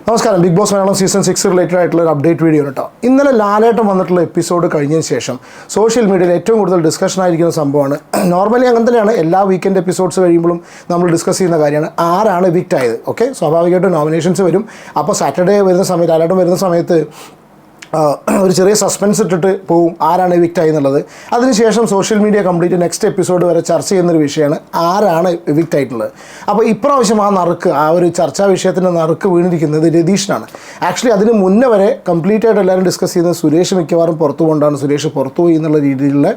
നമസ്കാരം. Bigg Boss Malayalam season 6 related ആയിട്ടുള്ള ഒരു അപ്ഡേറ്റ് വീഡിയോ കേട്ടോ. ഇന്നലെ ലാലേട്ടൻ വന്നിട്ടുള്ള എപ്പിസോഡ് കഴിഞ്ഞതിന് ശേഷം സോഷ്യൽ മീഡിയയിൽ ഏറ്റവും കൂടുതൽ ഡിസ്കഷൻ ആയിരിക്കുന്ന സംഭവമാണ്. നോർമലി അങ്ങനെ തന്നെയാണ്, എല്ലാ വീക്കെൻഡ് എപ്പിസോഡ്സ് കഴിയുമ്പോഴും നമ്മൾ ഡിസ്കസ് ചെയ്യുന്ന കാര്യമാണ് ആരാണ് എവിക്റ്റ് ആയത്. ഓക്കെ, സ്വാഭാവികമായിട്ടും നോമിനേഷൻസ് വരും. അപ്പോൾ സാറ്റർഡേ വരുന്ന സമയത്ത്, ലാലേട്ടൻ വരുന്ന സമയത്ത് ഒരു ചെറിയ സസ്പെൻസ് ഇട്ടിട്ട് പോവും ആരാണ് എവിക്റ്റ് ആയി എന്നുള്ളത്. അതിനുശേഷം social media complete next episode വരെ ചർച്ച ചെയ്യുന്നൊരു വിഷയമാണ് ആരാണ് എവിക്റ്റ് ആയിട്ടുള്ളത്. അപ്പോൾ ഇപ്രാവശ്യം ആ ഒരു ചർച്ചാ വിഷയത്തിൻ്റെ നറുക്ക് വീണിരിക്കുന്നത് രതീഷിനാണ്. ആക്ച്വലി അതിന് മുന്നേ വരെ കംപ്ലീറ്റ് ആയിട്ട് എല്ലാവരും ഡിസ്കസ് ചെയ്യുന്നത് സുരേഷ് മിക്കവാറും പുറത്തു കൊണ്ടാണ്, സുരേഷ് പുറത്തു പോയി എന്നുള്ള രീതിയിലുള്ള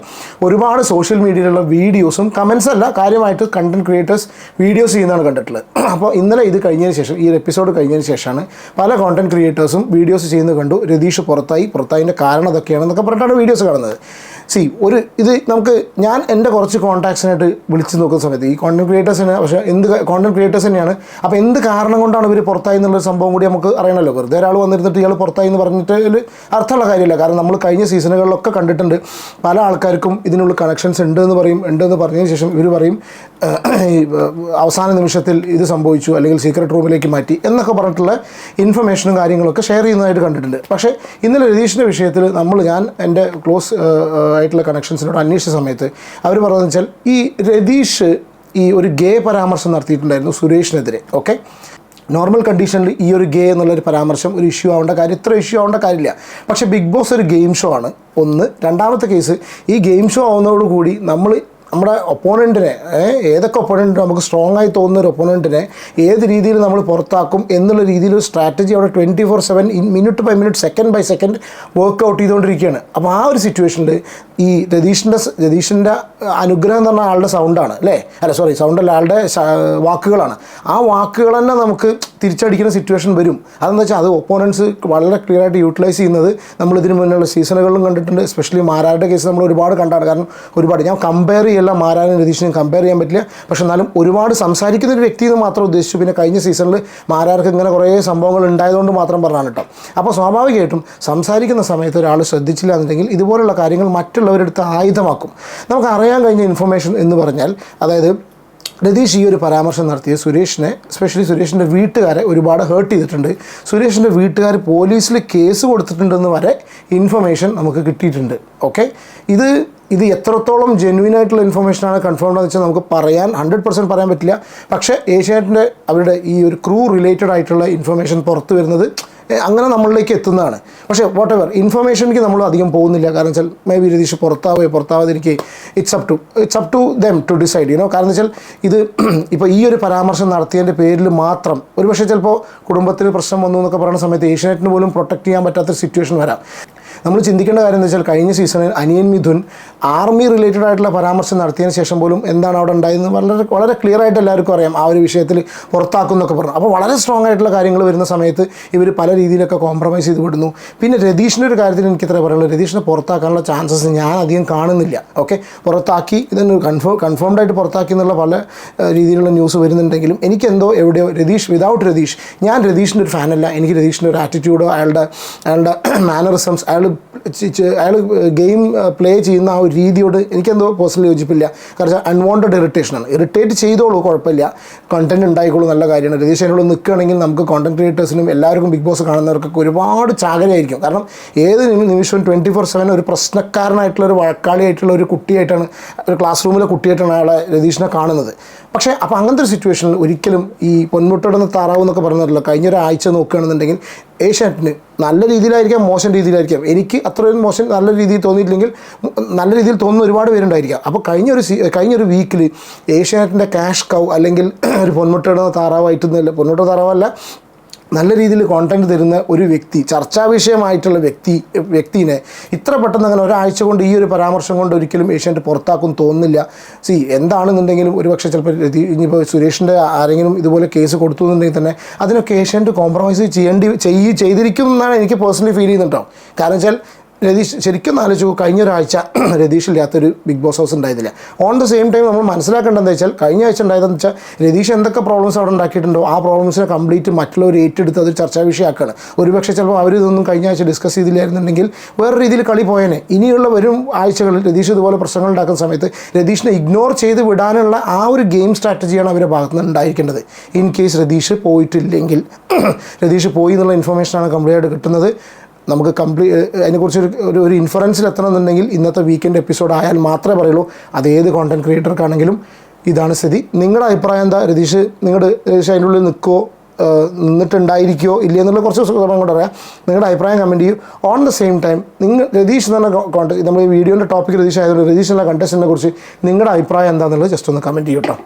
ഒരുപാട് സോഷ്യൽ മീഡിയയിലുള്ള വീഡിയോസും കമൻസ് അല്ല, കാര്യമായിട്ട് കണ്ടന്റ് ക്രിയേറ്റേഴ്സ് വീഡിയോസ് ചെയ്യുന്നതാണ് കണ്ടിട്ടുള്ളത്. അപ്പോൾ ഇന്നലെ ഇത് കഴിഞ്ഞതിന് ശേഷം, ഈ ഒരു എപ്പിസോഡ് കഴിഞ്ഞതിന് ശേഷമാണ് പല കോണ്ടന്റ് ക്രിയേറ്റേഴ്സും വീഡിയോസ് ചെയ്യുന്നത് കണ്ടു. രതീഷ് പുറത്തായതിൻ്റെ കാരണം അതൊക്കെയാണെന്നൊക്കെ പറഞ്ഞിട്ടാണ് വീഡിയോസ് കാണുന്നത്. ഇത് നമുക്ക്, ഞാൻ എൻ്റെ കുറച്ച് കോൺടാക്ട്സിനായിട്ട് വിളിച്ച് നോക്കുന്ന സമയത്ത് ഈ കോണ്ടന്റ് ക്രിയേറ്റേഴ്സിന്, പക്ഷേ കോണ്ടന്റ് ക്രിയേറ്റേഴ്സ് തന്നെയാണ്. അപ്പോൾ എന്ത് കാരണം കൊണ്ടാണ് ഇവർ പുറത്തായി എന്നുള്ളൊരു സംഭവം കൂടി നമുക്ക് അറിയണമല്ലോ. വെറുതെ ഒരാൾ വന്നിരുന്നിട്ട് ഇയാൾ പുറത്തായി എന്ന് പറഞ്ഞിട്ട് അർത്ഥമുള്ള കാര്യമില്ല. കാരണം നമ്മൾ കഴിഞ്ഞ സീസണുകളിലൊക്കെ കണ്ടിട്ടുണ്ട്, പല ആൾക്കാർക്കും ഇതിനുള്ള കണക്ഷൻസ് ഉണ്ടെന്ന് പറഞ്ഞതിന് ശേഷം ഇവർ പറയും അവസാന നിമിഷത്തിൽ ഇത് സംഭവിച്ചു, അല്ലെങ്കിൽ സീക്രട്ട് റൂമിലേക്ക് മാറ്റി എന്നൊക്കെ പറഞ്ഞിട്ടുള്ള ഇൻഫർമേഷനും കാര്യങ്ങളൊക്കെ ഷെയർ ചെയ്യുന്നതായിട്ട് കണ്ടിട്ടുണ്ട്. പക്ഷേ ഇന്നലെ രതീഷിൻ്റെ വിഷയത്തിൽ ഞാൻ എൻ്റെ ക്ലോസ് ആയിട്ടുള്ള കണക്ഷൻസിനോട് അന്വേഷിച്ച സമയത്ത് അവർ പറയുന്നത് വെച്ചാൽ, ഈ രതീഷ് ഒരു ഗേ പരാമർശം നടത്തിയിട്ടുണ്ടായിരുന്നു സുരേഷിനെതിരെ. ഓക്കെ, നോർമൽ കണ്ടീഷനിൽ ഈ ഒരു ഗേ എന്നുള്ളൊരു പരാമർശം ഒരു ഇഷ്യൂ ആവേണ്ട കാര്യം, ഇത്ര ഇഷ്യൂ ആവേണ്ട കാര്യമില്ല. പക്ഷേ ബിഗ് ബോസ് ഒരു ഗെയിം ഷോ ആണ്. രണ്ടാമത്തെ കേസ്, ഈ ഗെയിം ഷോ ആവുന്നതോടുകൂടി നമ്മുടെ ഒപ്പോണൻറ്റിനെ, ഏതൊക്കെ ഒപ്പോണൻറ്റ് നമുക്ക് സ്ട്രോങ് ആയി തോന്നുന്ന ഒരു ഒപ്പോണൻറ്റിനെ ഏത് രീതിയിൽ നമ്മൾ പുറത്താക്കും എന്നുള്ള രീതിയിൽ ഒരു സ്ട്രാറ്റജി അവിടെ 24/7 minute by minute, second by second workout ചെയ്തുകൊണ്ടിരിക്കുകയാണ്. അപ്പോൾ ആ ഒരു സിറ്റുവേഷനിൽ ഈ രതീഷിൻ്റെ അനുഗ്രഹം എന്ന് പറഞ്ഞാൽ ആളുടെ സൗണ്ടാണ്, സൗണ്ടല്ല, ആളുടെ വാക്കുകളാണ്. ആ വാക്കുകൾ തന്നെ നമുക്ക് തിരിച്ചടിക്കുന്ന സിറ്റുവേഷൻ വരും. അതെന്ന് വെച്ചാൽ അത് ഒപ്പോണൻസ് വളരെ ക്ലിയർ ആയിട്ട് യൂട്ടിലൈസ് ചെയ്യുന്നത് നമ്മൾ ഇതിന് മുന്നുള്ള സീസണുകളിലും കണ്ടിട്ടുണ്ട്. എസ്പെഷ്യലി മാരാരുടെ കേസ് നമ്മൾ ഒരുപാട് കണ്ടാണ്. കാരണം ഞാൻ കമ്പയർ ചെയ്യല്ല, മാരാനും രതീഷിനും കമ്പയർ ചെയ്യാൻ പറ്റില്ല. പക്ഷെ എന്നാലും ഒരുപാട് സംസാരിക്കുന്ന ഒരു വ്യക്തി എന്ന് മാത്രം ഉദ്ദേശിച്ചു. പിന്നെ കഴിഞ്ഞ സീസണിൽ മാരാർക്ക് ഇങ്ങനെ കുറേ സംഭവങ്ങൾ ഉണ്ടായതുകൊണ്ട് മാത്രം പറഞ്ഞാണ് കേട്ടോ. അപ്പോൾ സ്വാഭാവികമായിട്ടും സംസാരിക്കുന്ന സമയത്ത് ഒരാൾ ശ്രദ്ധിച്ചില്ല എന്നുണ്ടെങ്കിൽ ഇതുപോലുള്ള കാര്യങ്ങൾ മറ്റുള്ളവരെടുത്ത് ആയുധമാക്കും. നമുക്ക് അറിയാൻ കഴിഞ്ഞ ഇൻഫർമേഷൻ എന്ന് പറഞ്ഞാൽ, അതായത് രതീഷ് ഈ ഒരു പരാമർശം നടത്തിയ സുരേഷിനെ, എസ്പെഷ്യലി സുരേഷിൻ്റെ വീട്ടുകാരെ ഒരുപാട് ഹേർട്ട് ചെയ്തിട്ടുണ്ട്. സുരേഷിൻ്റെ വീട്ടുകാർ പോലീസിൽ കേസ് കൊടുത്തിട്ടുണ്ടെന്ന് വരെ ഇൻഫർമേഷൻ നമുക്ക് കിട്ടിയിട്ടുണ്ട്. ഓക്കെ, ഇത് എത്രത്തോളം ജെന്വിൻ ആയിട്ടുള്ള ഇൻഫർമേഷനാണ്, കൺഫേംഡ് എന്ന് വെച്ചാൽ നമുക്ക് 100% പറയാൻ പറ്റില്ല. പക്ഷേ ഏഷ്യാനെറ്റിൻ്റെ അവരുടെ ഈ ഒരു ക്രൂ റിലേറ്റഡ് ആയിട്ടുള്ള ഇൻഫർമേഷൻ പുറത്തു വരുന്നത് അങ്ങനെ നമ്മളിലേക്ക് എത്തുന്നതാണ്. പക്ഷേ വാട്ട് എവർ, ഇൻഫർമേഷനിലേക്ക് നമ്മൾ അധികം പോകുന്നില്ല. കാരണം വെച്ചാൽ മേ ബി രതീഷ് പുറത്താവാതിരിക്കുക, it's up to them to decide. കാരണം വെച്ചാൽ ഇത് ഇപ്പോൾ ഈ ഒരു പരാമർശം നടത്തിയതിൻ്റെ പേരിൽ മാത്രം ഒരുപക്ഷെ ചിലപ്പോൾ കുടുംബത്തിന് പ്രശ്നം വന്നു എന്നൊക്കെ പറയുന്ന സമയത്ത് ഏഷ്യാനെറ്റിന് പോലും പ്രൊട്ടക്റ്റ് ചെയ്യാൻ പറ്റാത്തൊരു സിറ്റുവേഷൻ വരാം. നമ്മൾ ചിന്തിക്കേണ്ട കാര്യം എന്ന് വെച്ചാൽ, കഴിഞ്ഞ സീസണിൽ അനിയൻ മിഥുൻ ആർമി റിലേറ്റഡ് ആയിട്ടുള്ള പരാമർശം നടത്തിയതിന് ശേഷം പോലും എന്താണ് അവിടെ ഉണ്ടായതെന്ന് വളരെ ക്ലിയർ ആയിട്ട് എല്ലാവർക്കും അറിയാം. ആ ഒരു വിഷയത്തിൽ പുറത്താക്കും എന്നൊക്കെ പറഞ്ഞു. അപ്പോൾ വളരെ സ്ട്രോങ് ആയിട്ടുള്ള കാര്യങ്ങൾ വരുന്ന സമയത്ത് ഇവർ പല രീതിയിലൊക്കെ കോംപ്രമൈസ് ചെയ്ത് വിടുന്നു. പിന്നെ രതീഷിൻ്റെ ഒരു കാര്യത്തിൽ എനിക്ക് ഇത്ര പറയുള്ളൂ, രതീഷിനെ പുറത്താക്കാനുള്ള ചാൻസസ് ഞാൻ അധികം കാണുന്നില്ല. ഓക്കെ, പുറത്താക്കി, ഇതിന് കൺഫേംഡ് ആയിട്ട് പുറത്താക്കി എന്നുള്ള പല രീതിയിലുള്ള ന്യൂസ് വരുന്നുണ്ടെങ്കിലും എനിക്കെന്തോ എവിടെയോ വിതൗട്ട് രതീഷ്, ഞാൻ രതീഷിൻ്റെ ഒരു ഫാനല്ല. എനിക്ക് രതീഷിൻ്റെ ഒരു ആറ്റിറ്റ്യൂഡോ അയാളുടെ മാനറിസംസ്, അയാൾ ഗെയിം പ്ലേ ചെയ്യുന്ന ആ ഒരു രീതിയോട് എനിക്കെന്തോ പേഴ്സണലി യോജിപ്പില്ല. കാരണം അൺവാണ്ടഡ് ഇറിറ്റേഷനാണ്. ഇറിറ്റേറ്റ് ചെയ്തോളൂ, കുഴപ്പമില്ല, കണ്ടന്റ് ഉണ്ടായിക്കോളൂ, നല്ല കാര്യമാണ്. രതീഷ് അതിനോട് നിൽക്കുകയാണെങ്കിൽ നമുക്ക് കോണ്ടന്റ് ക്രിയേറ്റേഴ്സിനും എല്ലാവർക്കും ബിഗ് ബോസ് കാണുന്നവർക്കൊക്കെ ഒരുപാട് ചാകരയായിരിക്കും. കാരണം ഏത് നിമിഷവും 24/7 ഒരു പ്രശ്നക്കാരനായിട്ടുള്ള ഒരു വഴക്കാളിയായിട്ടുള്ള ഒരു കുട്ടിയായിട്ടാണ്, ഒരു ക്ലാസ് റൂമിലെ കുട്ടിയായിട്ടാണ് അയാളെ രതീഷിനെ കാണുന്നത്. പക്ഷേ അപ്പോൾ അങ്ങനത്തെ ഒരു സിറ്റുവേഷനിൽ ഒരിക്കലും ഈ പൊന്മുട്ടോടുന്ന താറാവ് എന്നൊക്കെ പറഞ്ഞല്ലോ, കഴിഞ്ഞൊരാഴ്ച നോക്കുകയാണെന്നുണ്ടെങ്കിൽ ഏഷ്യാനെറ്റിന് നല്ല രീതിയിലായിരിക്കാം, മോശം രീതിയിലായിരിക്കാം. എനിക്ക് അത്രയും നല്ല രീതിയിൽ തോന്നിയിട്ടില്ലെങ്കിൽ നല്ല രീതിയിൽ തോന്നുന്ന ഒരുപാട് പേരുണ്ടായിരിക്കാം. അപ്പോൾ കഴിഞ്ഞൊരു വീക്കിൽ ഏഷ്യാനെറ്റിൻ്റെ ക്യാഷ് കൗ, അല്ലെങ്കിൽ ഒരു പൊന്മുട്ടോടുന്ന താറാവായിട്ടൊന്നുമില്ല, പൊന്മുട്ട താറാവല്ല, നല്ല രീതിയിൽ കോണ്ടന്റ് തരുന്ന ഒരു വ്യക്തി, ചർച്ചാ വിഷയമായിട്ടുള്ള വ്യക്തിനെ ഇത്ര പെട്ടെന്ന് അങ്ങനെ ഒരാഴ്ച കൊണ്ട് ഈ ഒരു പരാമർശം കൊണ്ട് ഒരിക്കലും ഏഷ്യാനെറ്റ് പുറത്താക്കും തോന്നുന്നില്ല. എന്താണെന്നുണ്ടെങ്കിലും ഒരുപക്ഷെ ചിലപ്പോൾ ഇനിയിപ്പോൾ സുരേഷിൻ്റെ ആരെങ്കിലും ഇതുപോലെ കേസ് കൊടുത്തു എന്നുണ്ടെങ്കിൽ തന്നെ അതിനൊക്കെ ഏഷ്യാനെറ്റ് കോംപ്രമൈസ് ചെയ്തിരിക്കും എന്നാണ് എനിക്ക് പേഴ്സണലി ഫീൽ ചെയ്യുന്നുണ്ടോ. കാരണം വെച്ചാൽ രതീഷ് ശരിക്കും ആലോചിച്ചു, കഴിഞ്ഞ ഒരാഴ്ച രതീഷ് ഇല്ലാത്തൊരു ബിഗ് ബോസ് ഹൗസ് ഉണ്ടായിരുന്നില്ല. ഓൺ ദ സെയിം ടൈം നമ്മൾ മനസ്സിലാക്കേണ്ടതെന്ന് വെച്ചാൽ കഴിഞ്ഞ ആഴ്ച ഉണ്ടായതെന്ന് വെച്ചാൽ രതീഷ് എന്തൊക്കെ പ്രോബ്ലംസ് അവിടെ ഉണ്ടാക്കിയിട്ടുണ്ടോ ആ പ്രോബ്ലംസിനെ കംപ്ലീറ്റ് മറ്റുള്ളവർ ഏറ്റെടുത്ത് അത് ചർച്ചാ വിഷയമാക്കുകയാണ്. ഒരുപക്ഷെ ചിലപ്പോൾ അവർ ഇതൊന്നും കഴിഞ്ഞ ആഴ്ച ഡിസ്കസ് ചെയ്തില്ലായിരുന്നുണ്ടെങ്കിൽ വേറെ രീതിയിൽ കളി പോയേനെ. ഇനിയുള്ള വരും ആഴ്ചകളിൽ രതീഷ് ഇതുപോലെ പ്രശ്നങ്ങൾ ഉണ്ടാക്കുന്ന സമയത്ത് രതീഷിനെ ഇഗ്നോർ ചെയ്ത് വിടാനുള്ള ആ ഒരു ഗെയിം സ്ട്രാറ്റജിയാണ് അവരുടെ ഭാഗത്ത് നിന്ന് ഉണ്ടായിരിക്കേണ്ടത്. ഇൻ കേസ് രതീഷ് പോയിട്ടില്ലെങ്കിൽ, രതീഷ് പോയി എന്നുള്ള ഇൻഫർമേഷനാണ് കംപ്ലീറ്റ് ആയിട്ട് കിട്ടുന്നത്. നമുക്ക് അതിനെക്കുറിച്ച് ഒരു ഇൻഫറൻസിൽ എത്തണമെന്നുണ്ടെങ്കിൽ ഇന്നത്തെ വീക്കെൻഡ് എപ്പിസോഡ് ആയാൽ മാത്രമേ പറയുള്ളൂ. അത് ഏത് കോണ്ടൻറ്റ് ക്രിയേറ്റർക്കാണെങ്കിലും ഇതാണ് സ്ഥിതി. നിങ്ങളുടെ അഭിപ്രായം എന്താ? രതീഷ് അതിൻ്റെ ഉള്ളിൽ നിൽക്കുമോ, നിന്നിട്ടുണ്ടായിരിക്കുമോ ഇല്ല എന്നുള്ള കുറച്ച് സമയം കൊണ്ട് അറിയാം. നിങ്ങളുടെ അഭിപ്രായം കമൻറ്റ് ചെയ്യൂ. On the same time Ratheesh എന്ന കോണ്ടസ്റ്റ്, നമ്മൾ ഈ വീഡിയോൻ്റെ ടോപ്പിക് രതീഷ് ആയതുകൊണ്ട് രതീഷ് എന്ന കണ്ടസ്റ്റൻറ്റിനെ കുറിച്ച് നിങ്ങളുടെ അഭിപ്രായം എന്താണെന്നുള്ളത് ജസ്റ്റ് ഒന്ന് കമൻറ്റ് ചെയ്യൂ കേട്ടോ.